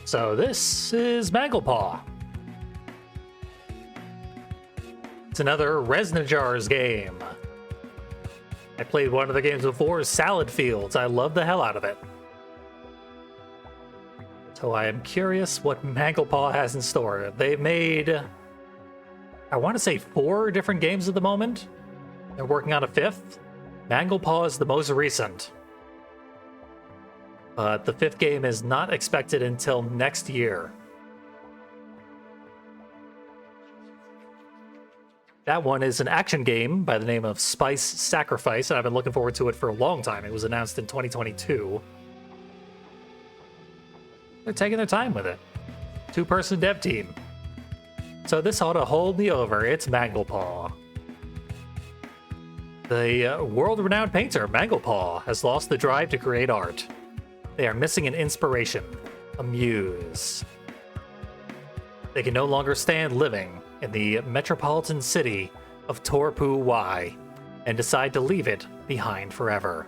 So this is Manglepaw. It's another Resin Jars game. I played one of the games before, Salad Fields. I love the hell out of it. So I am curious what Manglepaw has in store. They've made, I want to say 4 different games at the moment. They're working on a 5th. Manglepaw is the most recent. But the 5th game is not expected until next year. That one is an action game by the name of Spice Sacrifice, and I've been looking forward to it for a long time. It was announced in 2022. They're taking their time with it. 2-person dev team. So this ought to hold me over. It's Manglepaw. The world-renowned painter, Manglepaw, has lost the drive to create art. They are missing an inspiration, a muse. They can no longer stand living in the metropolitan city of Torpu Y and decide to leave it behind forever.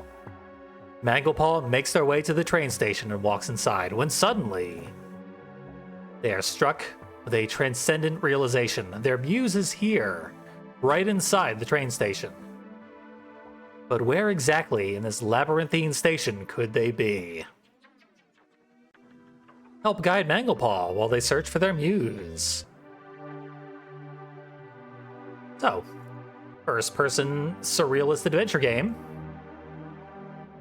Manglepaw makes their way to the train station and walks inside when suddenly they are struck with a transcendent realization. Their muse is here, right inside the train station. But where exactly in this labyrinthine station could they be? Help guide Manglepaw while they search for their muse. So, first-person surrealist adventure game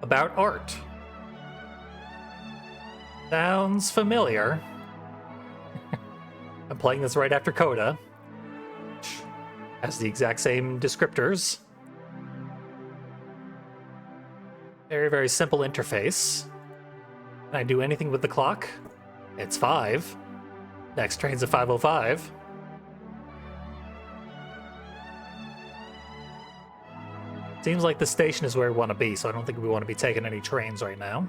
about art. Sounds familiar. I'm playing this right after Coda, which has the exact same descriptors. Very, very simple interface. Can I do anything with the clock? It's 5. Next train's at 5:05. Seems like the station is where we want to be, so I don't think we want to be taking any trains right now.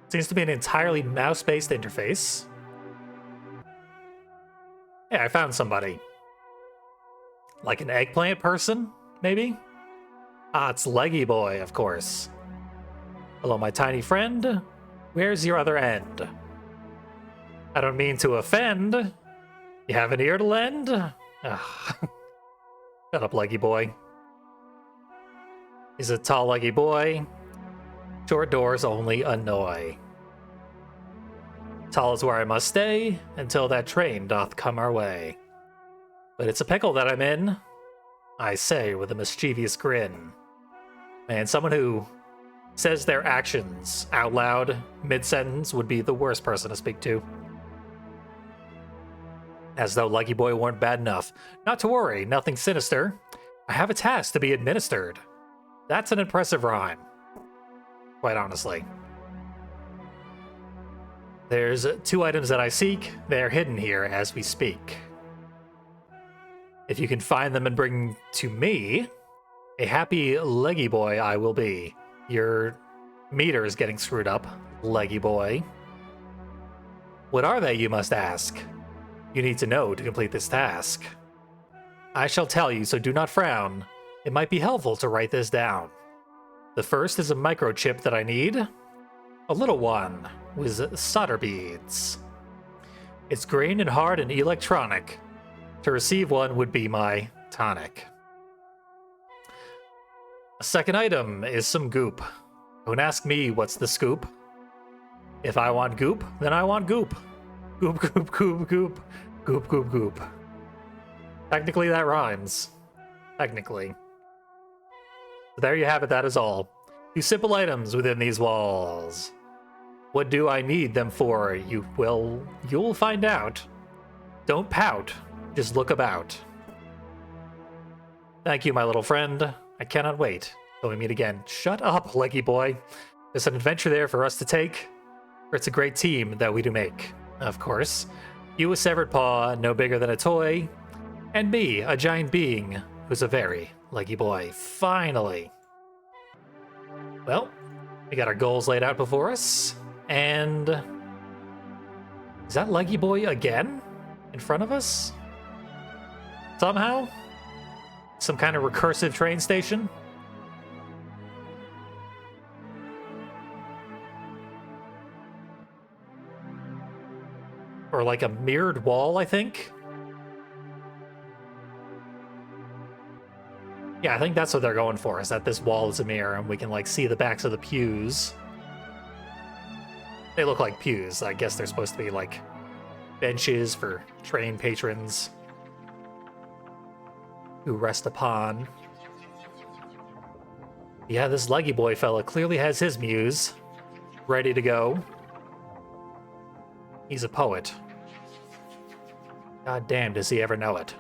Seems to be an entirely mouse-based interface. Yeah, I found somebody. Like an eggplant person, maybe? Ah, it's Leggy Boy, of course. Hello, my tiny friend. Where's your other end? I don't mean to offend. You have an ear to lend? Ugh. Shut up, Leggy Boy. He's a tall, leggy boy. Short doors only annoy. Tall is where I must stay until that train doth come our way. But it's a pickle that I'm in, I say with a mischievous grin. Man, someone who says their actions out loud mid-sentence would be the worst person to speak to. As though Leggy Boy weren't bad enough. Not to worry, nothing sinister. I have a task to be administered. That's an impressive rhyme. Quite honestly. There's 2 items that I seek. They're hidden here as we speak. If you can find them and bring to me, a happy Leggy Boy I will be. Your meter is getting screwed up, Leggy Boy. What are they, you must ask? You need to know to complete this task. I shall tell you, so do not frown. It might be helpful to write this down. The first is a microchip that I need. A little one with solder beads. It's green and hard and electronic. To receive one would be my tonic. A second item is some goop. Don't ask me what's the scoop. If I want goop, then I want goop. Goop, goop, goop, goop. Goop, goop, goop. Technically, that rhymes. Technically. But there you have it, that is all. 2 simple items within these walls. What do I need them for? You'll find out. Don't pout. Just look about. Thank you, my little friend. I cannot wait till we meet again. Shut up, Leggy Boy. There's an adventure there for us to take. For it's a great team that we do make. Of course. You a severed paw, no bigger than a toy. And me, a giant being, who's a very leggy boy. Finally. Well, we got our goals laid out before us. And... is that Leggy Boy again? In front of us? Somehow? Some kind of recursive train station? Or like a mirrored wall, I think. Yeah, I think that's what they're going for, is that this wall is a mirror and we can like see the backs of the pews. They look like pews. I guess they're supposed to be like benches for train patrons who rest upon. Yeah, this leggy boy fella clearly has his muse ready to go. He's a poet. God damn, does he ever know it?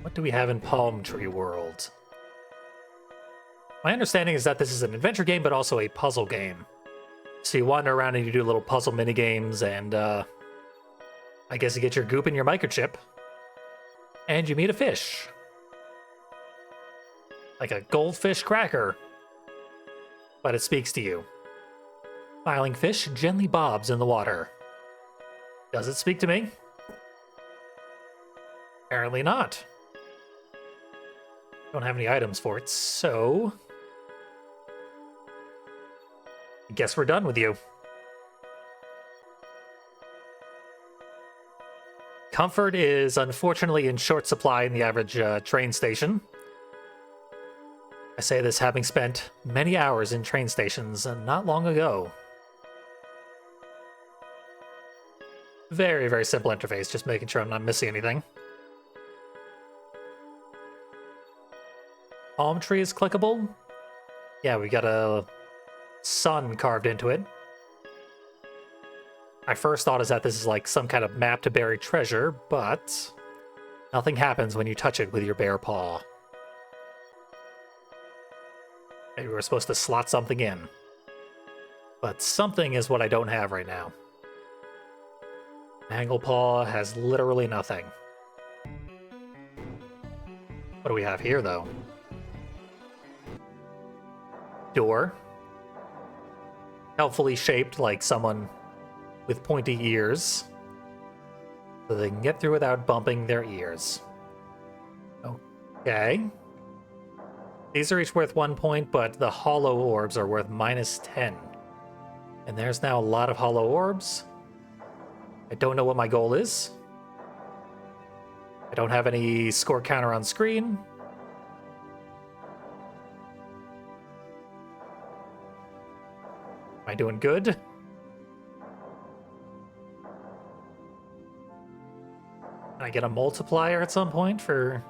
What do we have in Palm Tree World? My understanding is that this is an adventure game, but also a puzzle game. So you wander around and you do little puzzle mini games, and I guess you get your goop and your microchip, and you meet a fish. Like a goldfish cracker. But it speaks to you. Smiling fish gently bobs in the water. Does it speak to me? Apparently not. Don't have any items for it, so I guess we're done with you. Comfort is unfortunately in short supply in the average train station. I say this having spent many hours in train stations not long ago. Very, very simple interface, just making sure I'm not missing anything. Palm tree is clickable. Yeah, we got a sun carved into it. My first thought is that this is like some kind of map to buried treasure, but nothing happens when you touch it with your bare paw. Maybe we're supposed to slot something in. But something is what I don't have right now. Manglepaw has literally nothing. What do we have here, though? Door. Helpfully shaped like someone with pointy ears, so they can get through without bumping their ears. Okay. These are each worth 1 point, but the hollow orbs are worth -10. And there's now a lot of hollow orbs. I don't know what my goal is. I don't have any score counter on screen. Am I doing good? Can I get a multiplier at some point for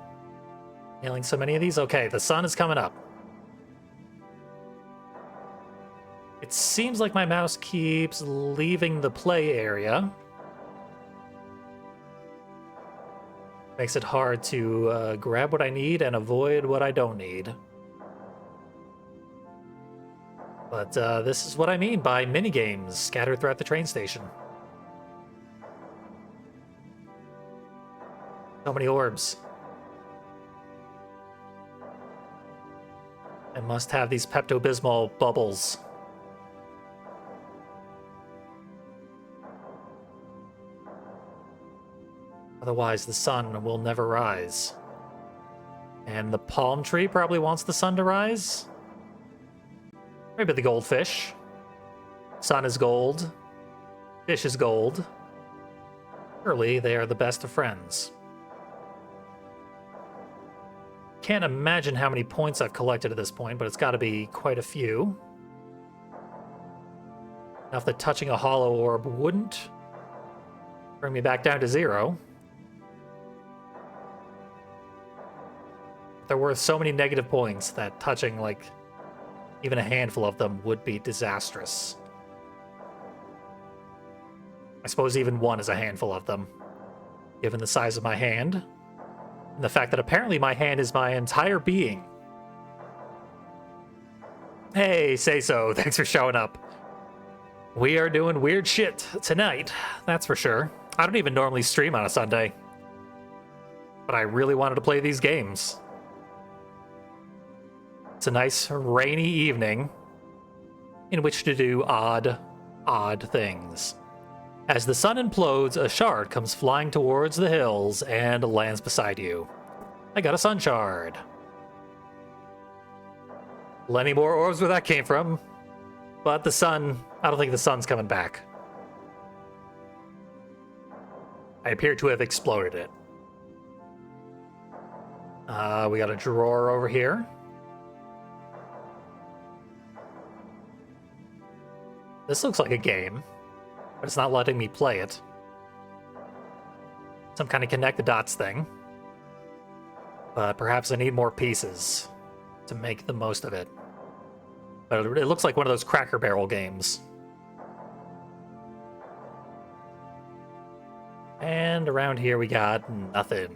nailing so many of these? Okay, the sun is coming up. It seems like my mouse keeps leaving the play area. Makes it hard to grab what I need and avoid what I don't need. But this is what I mean by minigames scattered throughout the train station. So many orbs. I must have these Pepto-Bismol bubbles. Otherwise, the sun will never rise. And the palm tree probably wants the sun to rise? Maybe the goldfish. Sun is gold. Fish is gold. Surely they are the best of friends. Can't imagine how many points I've collected at this point, but it's got to be quite a few. Enough that touching a hollow orb wouldn't bring me back down to 0. They're worth so many negative points that touching, like, even a handful of them would be disastrous. I suppose even one is a handful of them, given the size of my hand, and the fact that apparently my hand is my entire being. Hey, say so. Thanks for showing up. We are doing weird shit tonight, that's for sure. I don't even normally stream on a Sunday, but I really wanted to play these games. It's a nice rainy evening in which to do odd things. As the sun implodes, a shard comes flying towards the hills and lands beside you. I got a sun shard. Plenty more orbs where that came from. But the sun, I don't think the sun's coming back. I appear to have exploded it. We got a drawer over here. This looks like a game, but it's not letting me play it. Some kind of connect the dots thing. But perhaps I need more pieces to make the most of it. But it looks like one of those Cracker Barrel games. And around here we got nothing.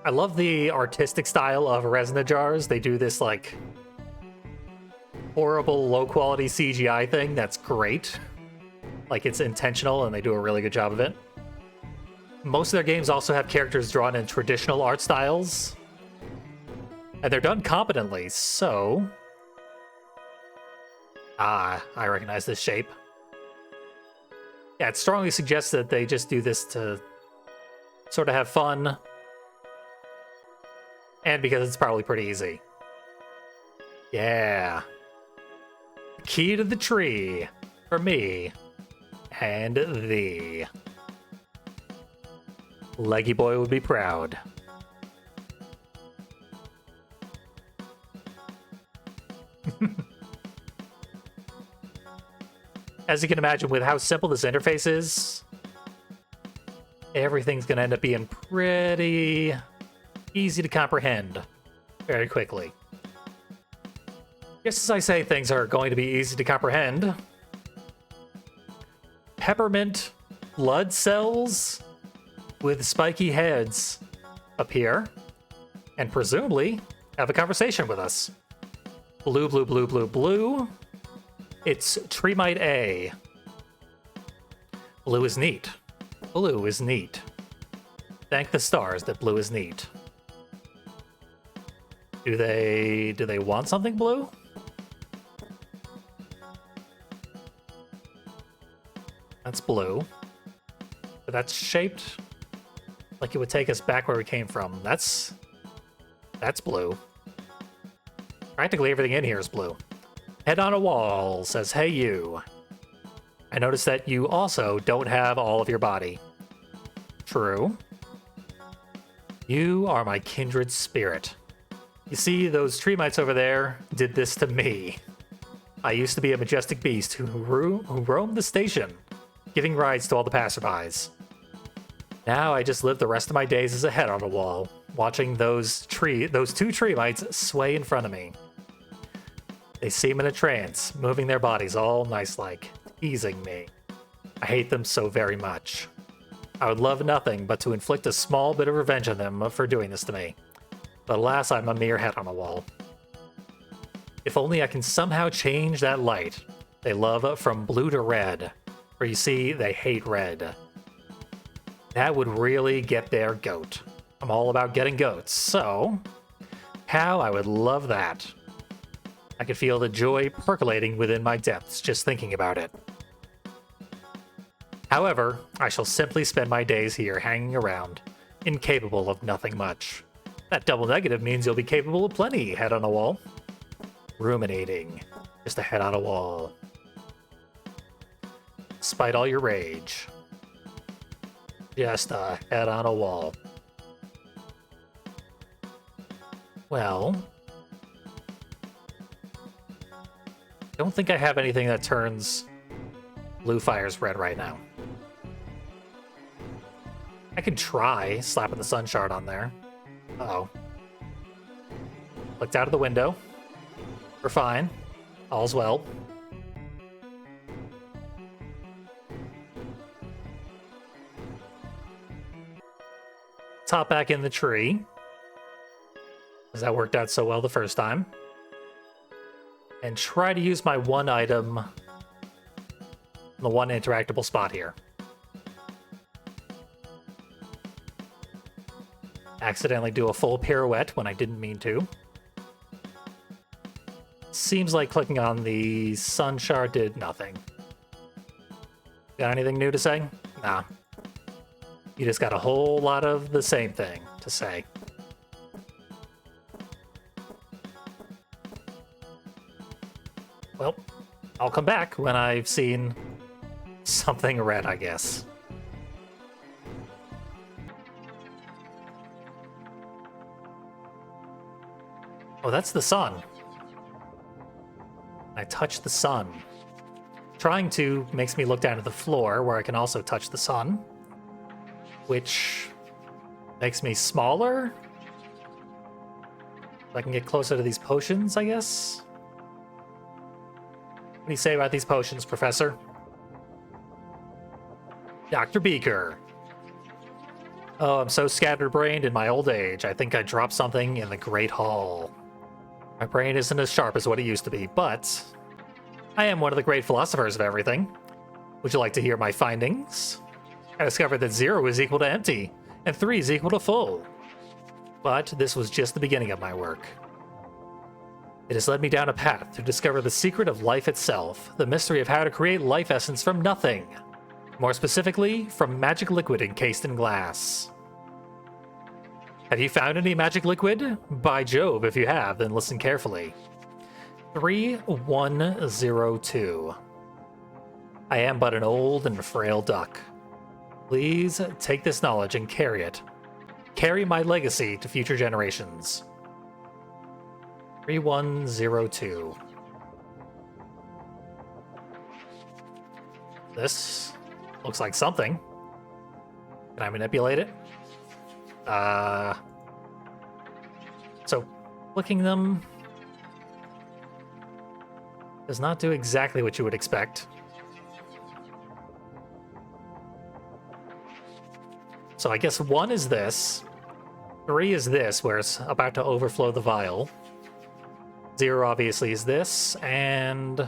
I love the artistic style of resin jars. They do this like horrible low quality CGI thing that's great. Like it's intentional and they do a really good job of it. Most of their games also have characters drawn in traditional art styles. And they're done competently, so... I recognize this shape. Yeah, it strongly suggests that they just do this to sort of have fun. And because it's probably pretty easy. Yeah. Key to the tree. For me. And thee. Leggy Boy would be proud. As you can imagine, with how simple this interface is, everything's going to end up being pretty easy to comprehend very quickly. Just as I say things are going to be easy to comprehend, peppermint blood cells with spiky heads appear and presumably have a conversation with us. Blue, blue, blue, blue, blue. It's Tremite A. Blue is neat. Blue is neat. Thank the stars that blue is neat. Do they want something blue? That's blue. But that's shaped like it would take us back where we came from. That's blue. Practically everything in here is blue. Head on a wall says, hey you. I noticed that you also don't have all of your body. True. You are my kindred spirit. You see, those tree mites over there did this to me. I used to be a majestic beast who roamed the station, giving rides to all the passerbys. Now I just live the rest of my days as a head on a wall, watching those two tree mites sway in front of me. They seem in a trance, moving their bodies all nice-like, teasing me. I hate them so very much. I would love nothing but to inflict a small bit of revenge on them for doing this to me. But alas, I'm a mere head on a wall. If only I can somehow change that light they love from blue to red, for you see, they hate red. That would really get their goat. I'm all about getting goats, so how I would love that. I could feel the joy percolating within my depths just thinking about it. However, I shall simply spend my days here hanging around, incapable of nothing much. That double negative means you'll be capable of plenty, head on a wall. Ruminating, just a head on a wall. Despite all your rage. Just a head on a wall. Well, don't think I have anything that turns blue fires red right now. I could try slapping the sun shard on there. Uh-oh. Looked out of the window. We're fine. All's well. Top back in the tree, because that worked out so well the first time. And try to use my one item, the one interactable spot here. Accidentally do a full pirouette when I didn't mean to. Seems like clicking on the sun shard did nothing. Got anything new to say? Nah. You just got a whole lot of the same thing to say. Well, I'll come back when I've seen something red, I guess. Oh, that's the sun. I touch the sun. Trying to makes me look down at the floor where I can also touch the sun, which makes me smaller. I can get closer to these potions, I guess. What do you say about these potions, Professor? Dr. Beaker. Oh, I'm so scatterbrained in my old age. I think I dropped something in the Great Hall. My brain isn't as sharp as what it used to be, but I am one of the great philosophers of everything. Would you like to hear my findings? I discovered that 0 is equal to empty, and 3 is equal to full. But this was just the beginning of my work. It has led me down a path to discover the secret of life itself, the mystery of how to create life essence from nothing. More specifically, from magic liquid encased in glass. Have you found any magic liquid? By Jove, if you have, then listen carefully. 3102. I am but an old and frail duck. Please take this knowledge and carry it. Carry my legacy to future generations. 3102. This looks like something. Can I manipulate it? So, clicking them does not do exactly what you would expect. So I guess 1 is this, 3 is this, where it's about to overflow the vial. 0 obviously is this, and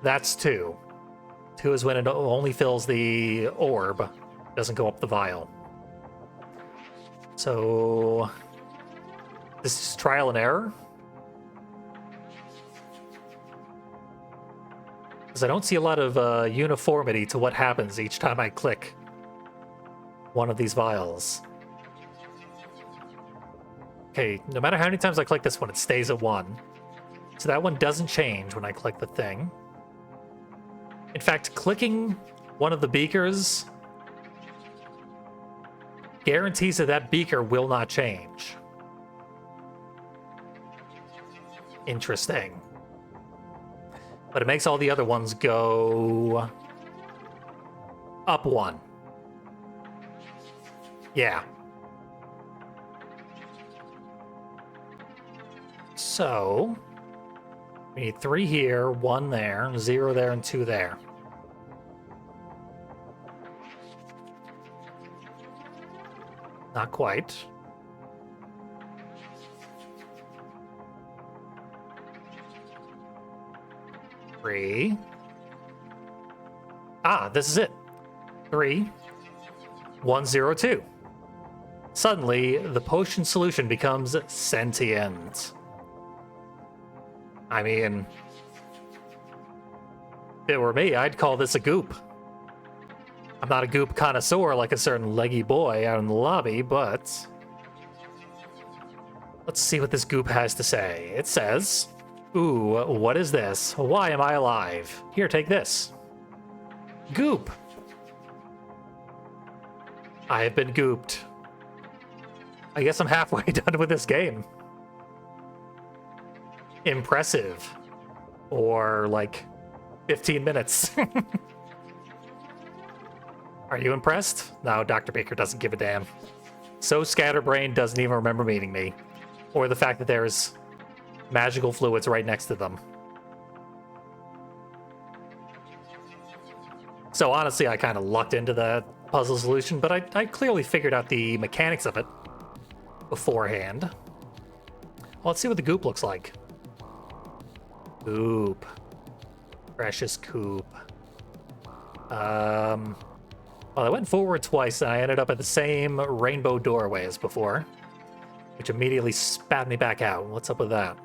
that's 2. 2 is when it only fills the orb, doesn't go up the vial. So this is trial and error. Because I don't see a lot of uniformity to what happens each time I click one of these vials. Okay, no matter how many times I click this one, it stays at 1. So that one doesn't change when I click the thing. In fact, clicking one of the beakers guarantees that that beaker will not change. Interesting. But it makes all the other ones go up 1. Yeah. So we need 3 here, 1 there, 0 there, and 2 there. Not quite. Three. Ah, this is it. 3, 1, 0, 2. Suddenly, the potion solution becomes sentient. I mean, if it were me, I'd call this a goop. I'm not a goop connoisseur like a certain leggy boy out in the lobby, but let's see what this goop has to say. It says, ooh, what is this? Why am I alive? Here, take this. Goop. I have been gooped. I guess I'm halfway done with this game. Impressive. Or like 15 minutes. Are you impressed? No, Dr. Baker doesn't give a damn. So scatterbrained doesn't even remember meeting me. Or the fact that there's magical fluids right next to them. So honestly, I kind of lucked into the puzzle solution, but I clearly figured out the mechanics of it beforehand. Well, let's see what the goop looks like. Goop. Precious goop. Well, I went forward twice, and I ended up at the same rainbow doorway as before, which immediately spat me back out. What's up with that?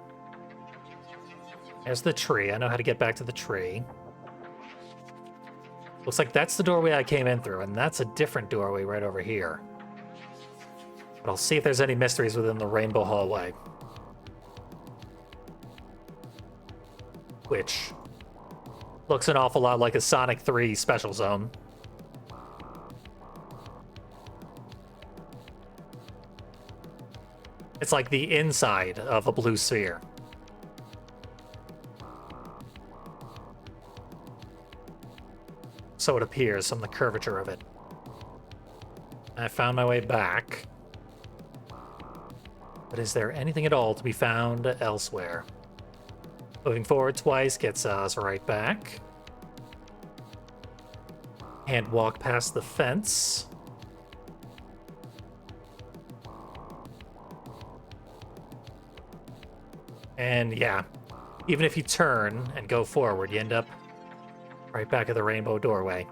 There's the tree. I know how to get back to the tree. Looks like that's the doorway I came in through, and that's a different doorway right over here. But I'll see if there's any mysteries within the rainbow hallway. Which looks an awful lot like a Sonic 3 special zone. It's like the inside of a blue sphere. So it appears from the curvature of it. I found my way back. But is there anything at all to be found elsewhere? Moving forward twice gets us right back. Can't walk past the fence. And yeah, even if you turn and go forward, you end up right back at the rainbow doorway.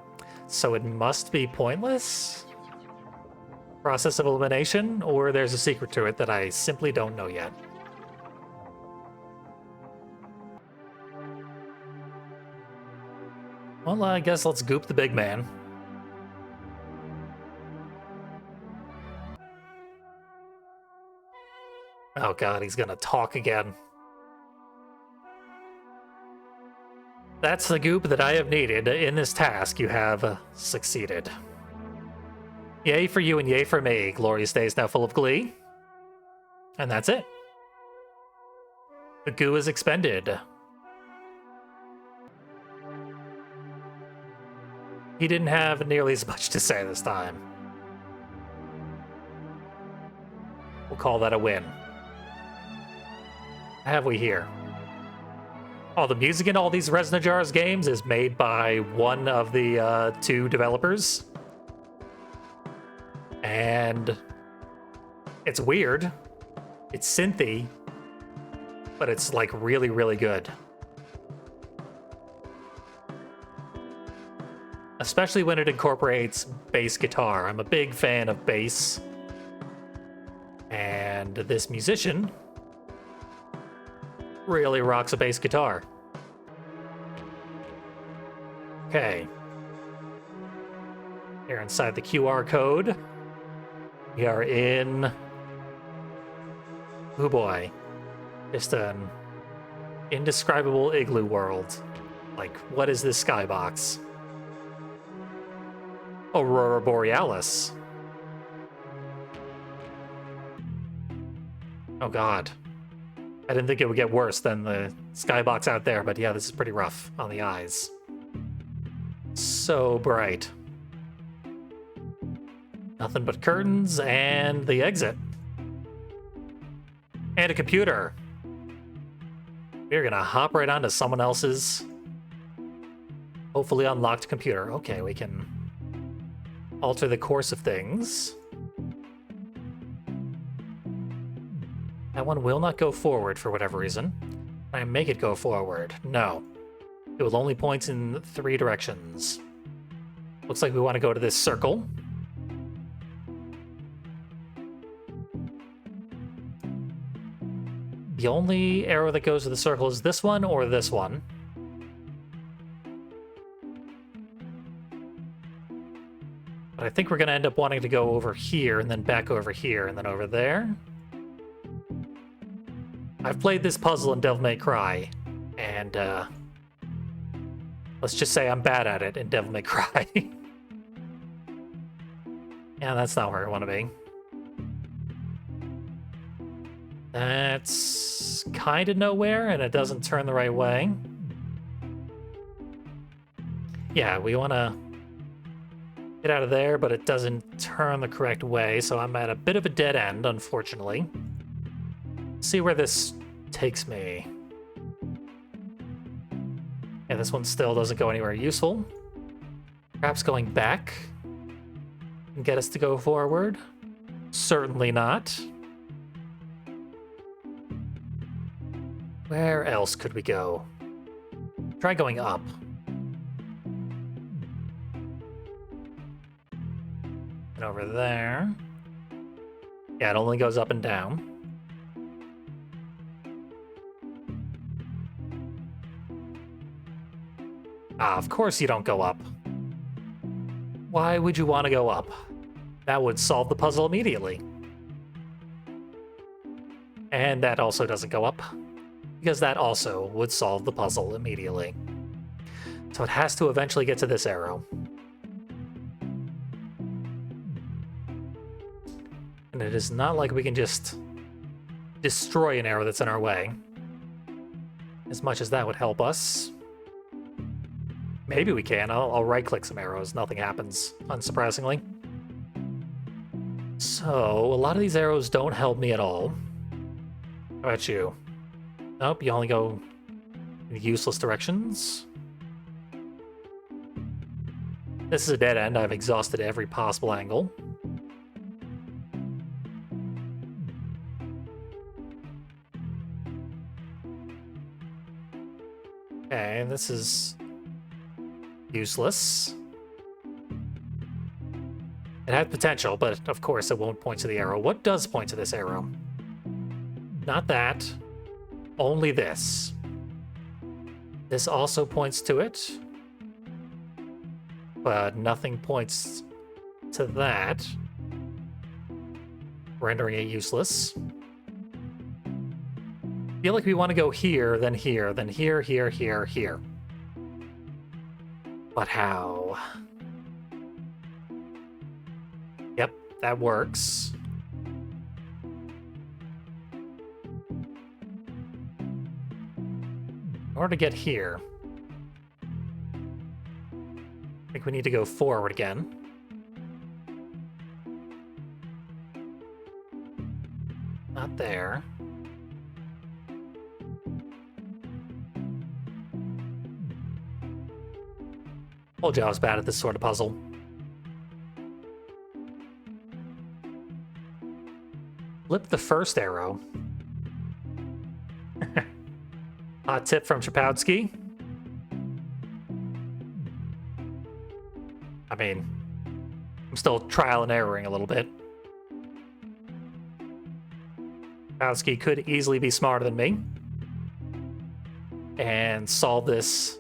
So it must be pointless? Process of elimination, or there's a secret to it that I simply don't know yet. Well, I guess let's goop the big man. Oh god, he's gonna talk again. That's the goop that I have needed. In this task, you have succeeded. Yay for you and yay for me. Glorious days now full of glee. And that's it. The goo is expended. He didn't have nearly as much to say this time. We'll call that a win. What have we here? Oh, the music in all these Resnajars games is made by one of the two developers. And it's weird. It's synthy, but it's like really, really good. Especially when it incorporates bass guitar. I'm a big fan of bass. And this musician really rocks a bass guitar. Okay. Here inside the QR code, we are in... Oh boy. Just an indescribable igloo world. Like, what is this skybox? Aurora Borealis. Oh god. I didn't think it would get worse than the skybox out there, but yeah, this is pretty rough on the eyes. So bright. Nothing but curtains and the exit. And a computer. We're gonna hop right onto someone else's hopefully unlocked computer. Okay, we can alter the course of things. That one will not go forward for whatever reason. Can I make it go forward? No. It will only point in 3 directions. Looks like we want to go to this circle. The only arrow that goes to the circle is this one or this one. But I think we're going to end up wanting to go over here and then back over here and then over there. I've played this puzzle in Devil May Cry, and let's just say I'm bad at it in Devil May Cry. Yeah, that's not where I want to be. That's kind of nowhere, and it doesn't turn the right way. Yeah, we want to get out of there, but it doesn't turn the correct way, so I'm at a bit of a dead end, unfortunately. See where this takes me. Yeah, this one still doesn't go anywhere useful. Perhaps going back and get us to go forward? Certainly not. Where else could we go? Try going up. And over there. Yeah, it only goes up and down. Ah, of course you don't go up. Why would you want to go up? That would solve the puzzle immediately. And that also doesn't go up, because that also would solve the puzzle immediately. So it has to eventually get to this arrow. And it is not like we can just destroy an arrow that's in our way. As much as that would help us. Maybe we can. I'll right-click some arrows. Nothing happens, unsurprisingly. So, a lot of these arrows don't help me at all. How about you? Nope, you only go in useless directions. This is a dead end. I've exhausted every possible angle. Okay, this is useless. It had potential, but of course it won't point to the arrow. What does point to this arrow? Not that. Only this. This also points to it. But nothing points to that. Rendering it useless. Feel like we want to go here, then here, then here, here, here, here. But how? Yep, that works. In order to get here, I think we need to go forward again. Not there. Told you I was bad at this sort of puzzle. Flip the first arrow. Hot tip from Chapowski. I mean, I'm still trial and erroring a little bit. Chapowski could easily be smarter than me and solve this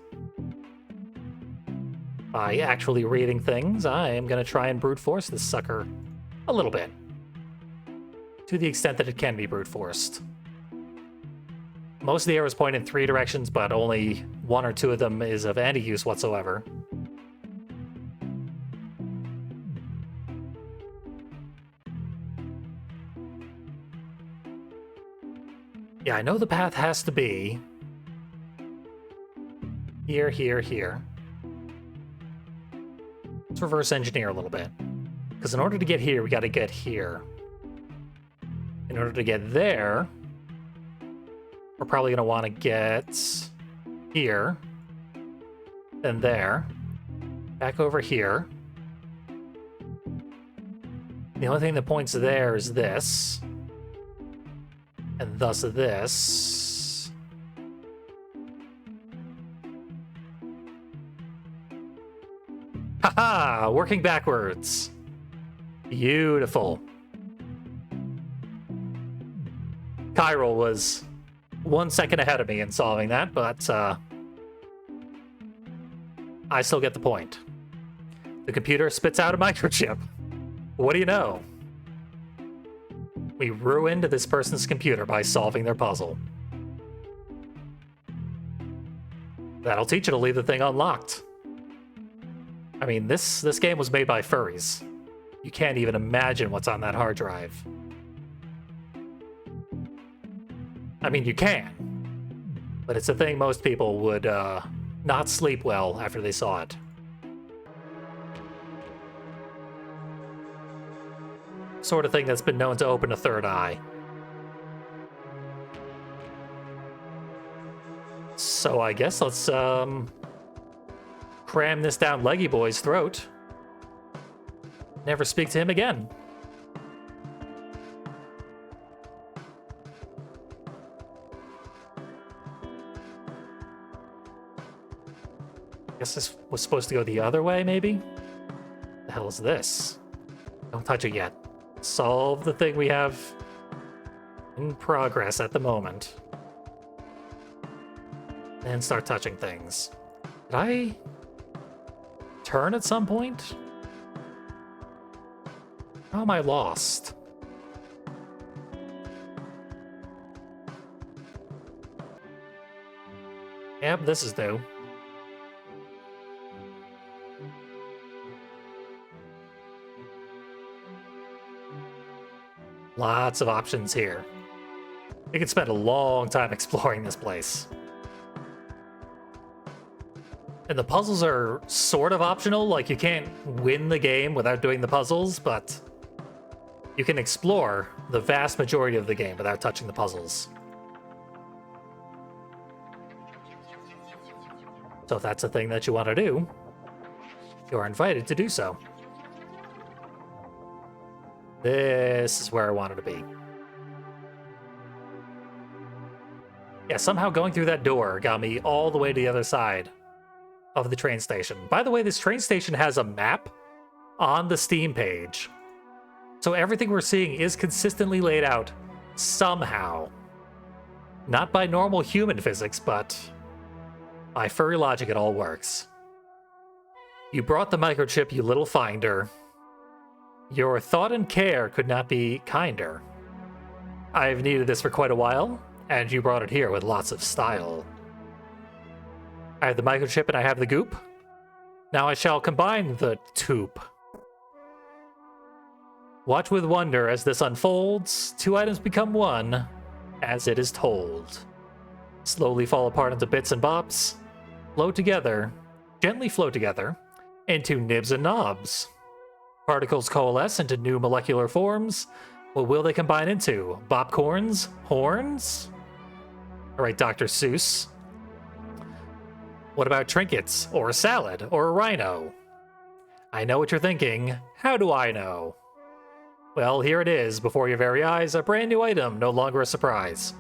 by actually reading things. I am going to try and brute force this sucker a little bit. To the extent that it can be brute forced. Most of the arrows point in 3 directions, but only 1 or 2 of them is of any use whatsoever. Yeah, I know the path has to be here, here, here. Let's reverse engineer a little bit. Because in order to get here, we got to get here. In order to get there, we're probably going to want to get here, then there, back over here. The only thing that points there is this, and thus this. Haha! Working backwards. Beautiful. Chiral was 1 second ahead of me in solving that, but I still get the point. The computer spits out a microchip. What do you know? We ruined this person's computer by solving their puzzle. That'll teach you to leave the thing unlocked. I mean, this game was made by furries. You can't even imagine what's on that hard drive. I mean, you can, but it's a thing most people would not sleep well after they saw it. Sort of thing that's been known to open a third eye. So I guess let's cram this down Leggy Boy's throat. Never speak to him again. Guess this was supposed to go the other way, maybe? The hell is this? Don't touch it yet. Solve the thing we have in progress at the moment. And start touching things. Did I turn at some point? How am I lost? Yep, this is new. Lots of options here. You could spend a long time exploring this place. And the puzzles are sort of optional, like you can't win the game without doing the puzzles, but you can explore the vast majority of the game without touching the puzzles. So if that's a thing that you want to do, you're invited to do so. This is where I wanted to be. Yeah, somehow going through that door got me all the way to the other side of the train station. By the way, this train station has a map on the Steam page. So everything we're seeing is consistently laid out somehow. Not by normal human physics, but by furry logic, it all works. You brought the microchip, you little finder. Your thought and care could not be kinder. I've needed this for quite a while, and you brought it here with lots of style. I have the microchip and I have the goop. Now I shall combine the toop. Watch with wonder as this unfolds. Two items become one, as it is told. Slowly fall apart into bits and bops. Flow together, gently flow together, into nibs and knobs. Particles coalesce into new molecular forms. What will they combine into? Bopcorns? Horns? All right, Dr. Seuss. What about trinkets, or a salad, or a rhino? I know what you're thinking. How do I know? Well, here it is, before your very eyes, a brand new item, no longer a surprise.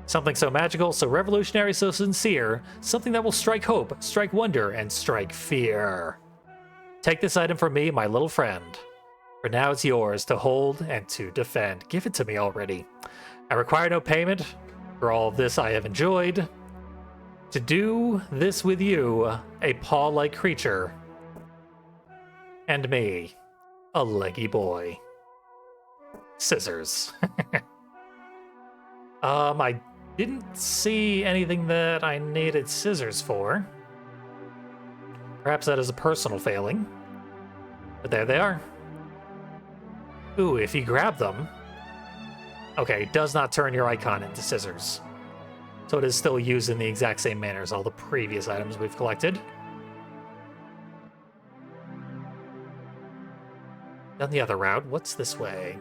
Something so magical, so revolutionary, so sincere, something that will strike hope, strike wonder, and strike fear. Take this item from me, my little friend. For now it's yours to hold and to defend. Give it to me already. I require no payment for all of this I have enjoyed. To do this with you, a paw-like creature, and me, a leggy boy. Scissors. I didn't see anything that I needed scissors for. Perhaps that is a personal failing. But there they are. Ooh, if you grab them... Okay, it does not turn your icon into scissors. So it is still used in the exact same manner as all the previous items we've collected. Down the other route, what's this way?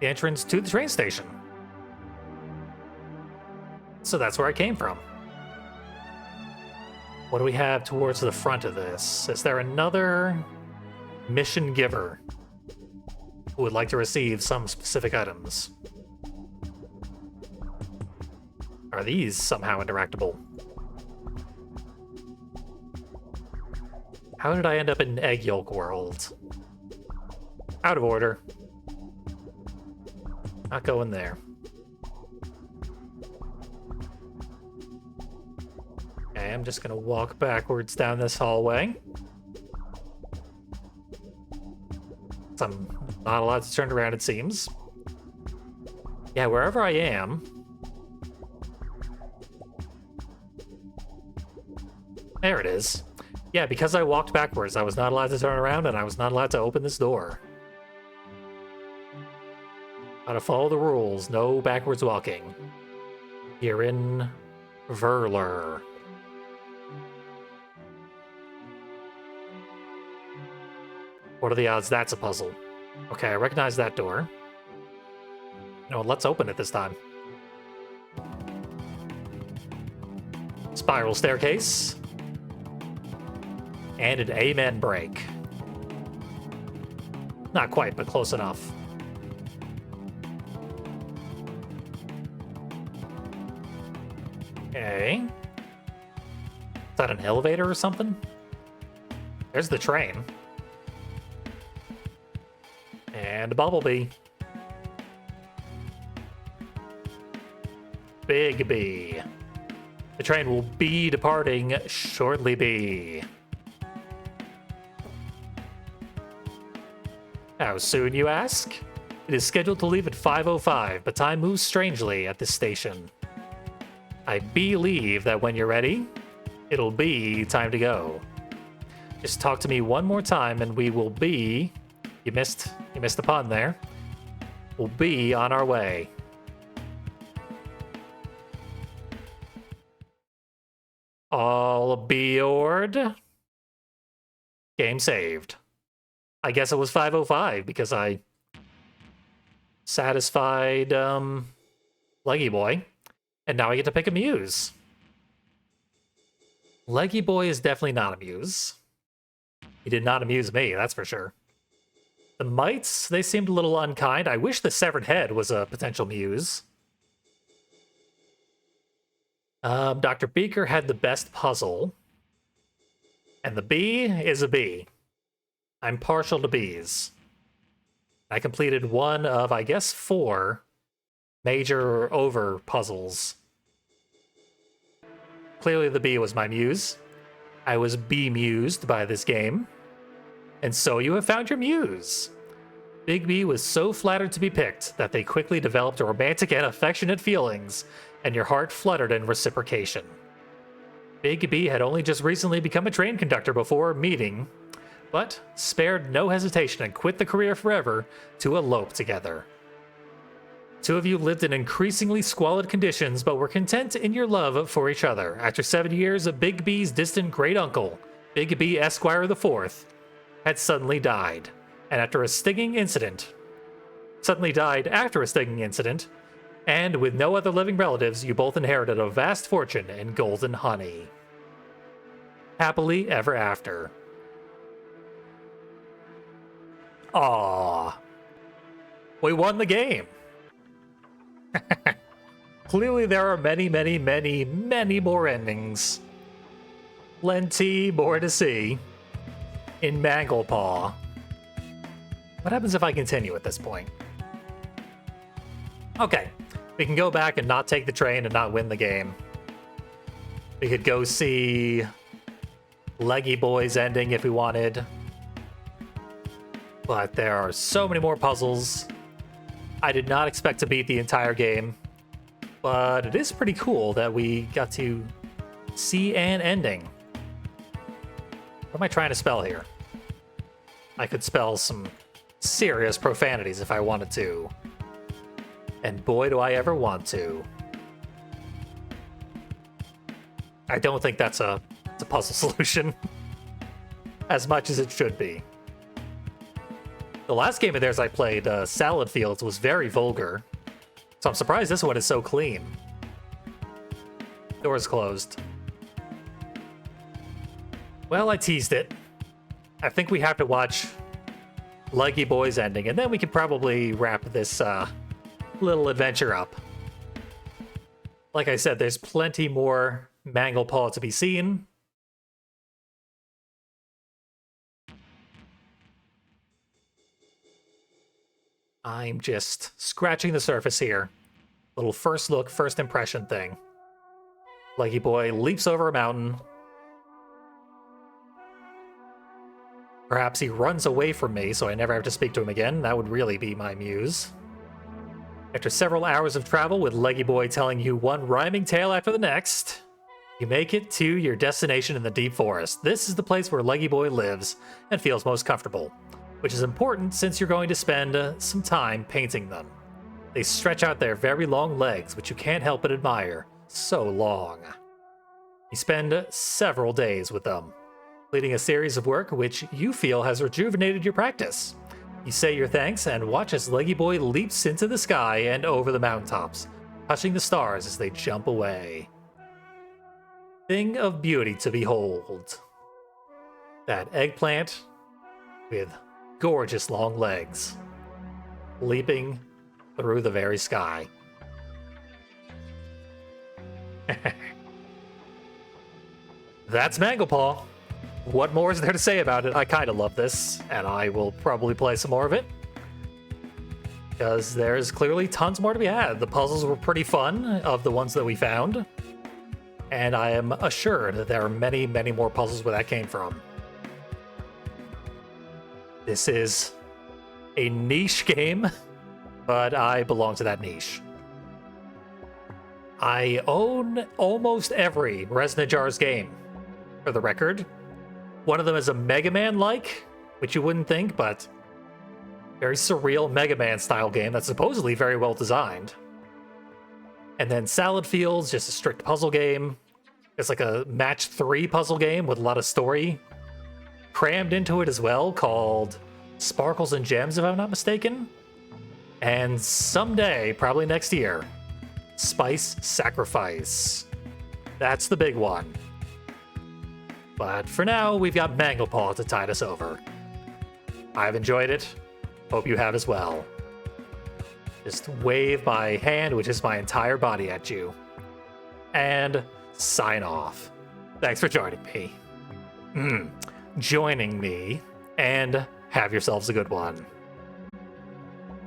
The entrance to the train station. So that's where I came from. What do we have towards the front of this? Is there another mission giver who would like to receive some specific items? Are these somehow interactable? How did I end up in Egg Yolk World? Out of order. Not going there. Okay, I'm just gonna walk backwards down this hallway. I'm not allowed to turn around, it seems. Yeah, wherever I am... There it is. Yeah, because I walked backwards, I was not allowed to turn around, and I was not allowed to open this door. Gotta follow the rules, no backwards walking. Here in Verler. What are the odds that's a puzzle? Okay, I recognize that door. You know what, let's open it this time. Spiral staircase. And an amen break. Not quite, but close enough. Okay. Is that an elevator or something? There's the train. And a bumblebee. Big bee. The train will be departing shortly be. How soon, you ask? It is scheduled to leave at 5:05, but time moves strangely at this station. I believe that when you're ready, it'll be time to go. Just talk to me one more time and we will be... You missed the pun there. We'll be on our way. All aboard. Game saved. I guess it was 5:05 because I satisfied Leggy Boy, and now I get to pick a muse. Leggy Boy is definitely not a muse. He did not amuse me, that's for sure. The mites, they seemed a little unkind. I wish the severed head was a potential muse. Dr. Beaker had the best puzzle. And the bee is a bee. I'm partial to bees. I completed one of, I guess, 4 major over puzzles. Clearly the bee was my muse. I was bemused by this game. And so you have found your muse. Big B was so flattered to be picked that they quickly developed romantic and affectionate feelings, and your heart fluttered in reciprocation. Big B had only just recently become a train conductor before meeting, but spared no hesitation and quit the career forever to elope together. 2 of you lived in increasingly squalid conditions, but were content in your love for each other. After 7 years, Big B's distant great uncle, Big B Esquire IV, had suddenly died. And after a stinging incident, and with no other living relatives, you both inherited a vast fortune in golden honey. Happily ever after. Aww. We won the game. Clearly there are many, many, many, many more endings. Plenty more to see in Manglepaw. What happens if I continue at this point? Okay, we can go back and not take the train and not win the game. We could go see Leggy Boy's ending if we wanted. But there are so many more puzzles. I did not expect to beat the entire game. But it is pretty cool that we got to see an ending. What am I trying to spell here? I could spell some serious profanities if I wanted to. And boy, do I ever want to. I don't think that's a puzzle solution. As much as it should be. The last game of theirs I played, Salad Fields, was very vulgar. So I'm surprised this one is so clean. Door's closed. Well, I teased it. I think we have to watch Leggy Boy's ending, and then we can probably wrap this little adventure up. Like I said, there's plenty more Manglepaw to be seen. I'm just scratching the surface here. Little first look, first impression thing. Leggy Boy leaps over a mountain. Perhaps he runs away from me so I never have to speak to him again. That would really be my muse. After several hours of travel with Leggy Boy telling you one rhyming tale after the next, you make it to your destination in the deep forest. This is the place where Leggy Boy lives and feels most comfortable, which is important since you're going to spend some time painting them. They stretch out their very long legs, which you can't help but admire. So long. You spend several days with them, leading a series of work which you feel has rejuvenated your practice. You say your thanks and watch as Leggy Boy leaps into the sky and over the mountaintops, touching the stars as they jump away. Thing of beauty to behold. That eggplant with gorgeous long legs, leaping through the very sky. That's Manglepaw. What more is there to say about it? I kind of love this, and I will probably play some more of it. Because there's clearly tons more to be had. The puzzles were pretty fun, of the ones that we found. And I am assured that there are many, many more puzzles where that came from. This is a niche game, but I belong to that niche. I own almost every Resna Jars game, for the record. One of them is a Mega Man-like, which you wouldn't think, but very surreal Mega Man style game that's supposedly very well designed. And then Salad Fields, just a strict puzzle game. It's like a match 3 puzzle game with a lot of story crammed into it as well, called Sparkles and Gems, if I'm not mistaken. And someday, probably next year, Spice Sacrifice. That's the big one. But for now, we've got Manglepaw to tide us over. I've enjoyed it. Hope you have as well. Just wave my hand, which is my entire body, at you. And sign off. Thanks for joining me. Joining me. And have yourselves a good one.